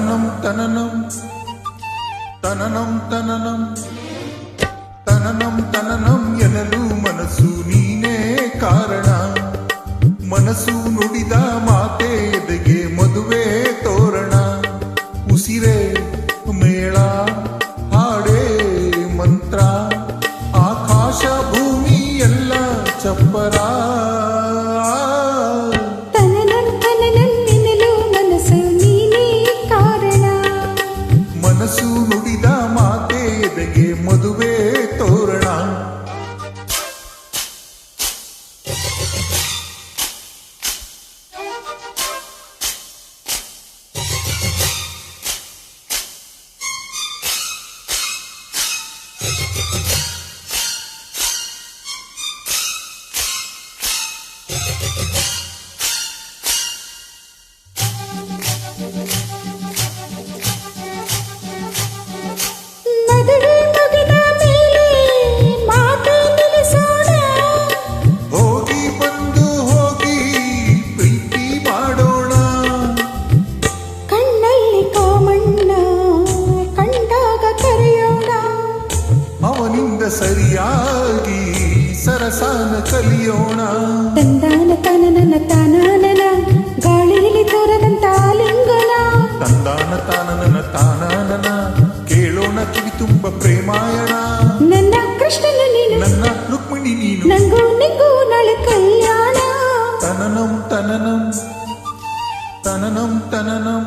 ತನನಂ ತನನಂ ತನನಂ ತನನಂ ತನನಂ ತನನಂ ಎನ್ನಲು ಮನಸ್ಸು ನೀನೇ ಕಾರಣ. ಮನಸ್ಸು ನುಡಿದ ಮಾತೆ ಎದೆಗೆ ಮದುವೆ ತೋರಣ. ಉಸಿರೇ ಮೇಳ ಹಾಡೇ ಮಂತ್ರ, ಆಕಾಶ ಭೂಮಿ ಎಲ್ಲ ಚಪ್ಪರ. ಮನಸ್ಸು ನುಡಿದ ಮಾತೆ ಎದೆಗೆ ಮದುವೆ ತೋರಣ. ಅವನಿಂದ ಸರಿಯಾಗಿ ಸರಸಾನ ಕಲಿಯೋಣ. ತಂದಾನ ತಾನನ ತಾನಾನನ ಗಾಳಿಯಲ್ಲಿ ತೋರದಂತ ಲಿಂಗನ. ತಂದಾನ ತಾನನ ತಾನಾನನ ಕೇಳೋಣ ಕಿವಿ ತುಂಬ ಪ್ರೇಮಾಯಣ. ನನ್ನ ಕೃಷ್ಣನ ನೀನು, ನನ್ನ ರುಕ್ಮಿಣಿ ನೀನು, ನಂಗೂ ನಿಂಗೂ ನಾಳೆ ಕಲ್ಯಾಣ. ತನನಂ ತನನಂ ತನನಂ ತನನಂ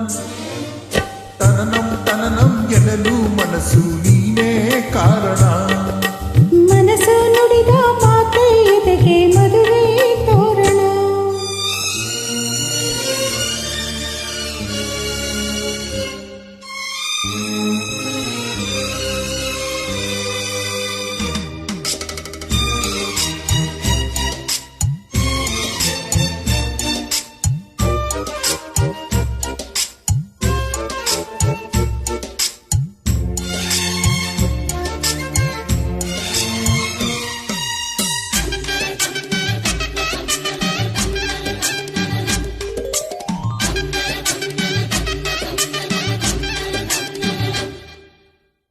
ತನನಂ ತನನಂ ಎನ್ನಲು ಮನಸ್ಸು ನೀನೇ ಕಾರಣ. ಮನಸ್ಸು ನುಡಿದ ಮಾತೆ ಎದೆಗೆ ಮದುವೆ ತೋರಣ.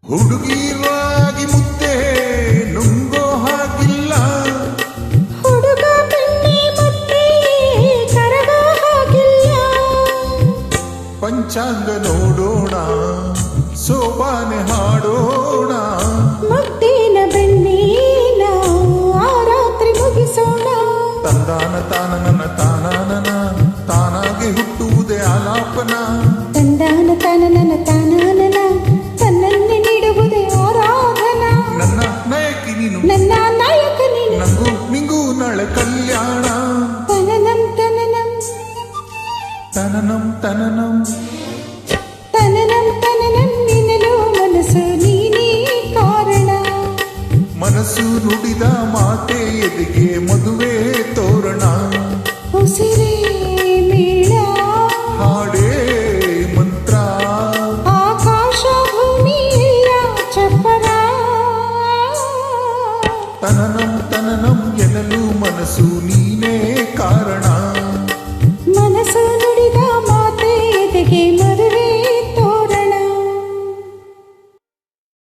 ಹುಡುಗಿರಾಗಿ ಮುದ್ದೆ ನುಂಗೋ ಹಾಗಿಲ್ಲ, ಹುಡುಗ ಬೆಣ್ಣೆ ಮುದ್ದೆ ಕರಗೋ ಹಾಗಿಲ್ಲ. ಪಂಚಾಂಗ ನೋಡೋಣ ಸೋಬಾನೆ ಹಾಡೋಣ. ಮುದ್ದಿನ ಬೆಣ್ಣೆನ ಆ ರಾತ್ರಿ ಮುಗಿಸೋಣ. ತಂದಾನ ತಾನನ ತಾನಾನನ ತಾನಾಗೆ ಹುಟ್ಟುವುದೇ ಆಲಾಪನ. ತಂದಾನ ತಾನನ ತಾನಾನನ ತನ್ನನ್ನೇ ನೀಡುವುದೇ ಆರಾಧನಾ. ನನ್ನ ನಾಯಕಿ ನೀನು, ನನ್ನ ನಾಯಕ ನೀನು, ನಂಗೂ ನಿಂಗೂ ನಾಳೆ ಕಲ್ಯಾಣ. ತನನಂ ತನನಂ ತನನಂ ತನನಂ ತನನಂ ತನನಂ ನಿನ್ನಲು ಮನಸ್ಸು ನೀನೇ ಕಾರಣ. ಮನಸ್ಸು ನುಡಿದ ಮಾತೆ ಎದೆಗೆ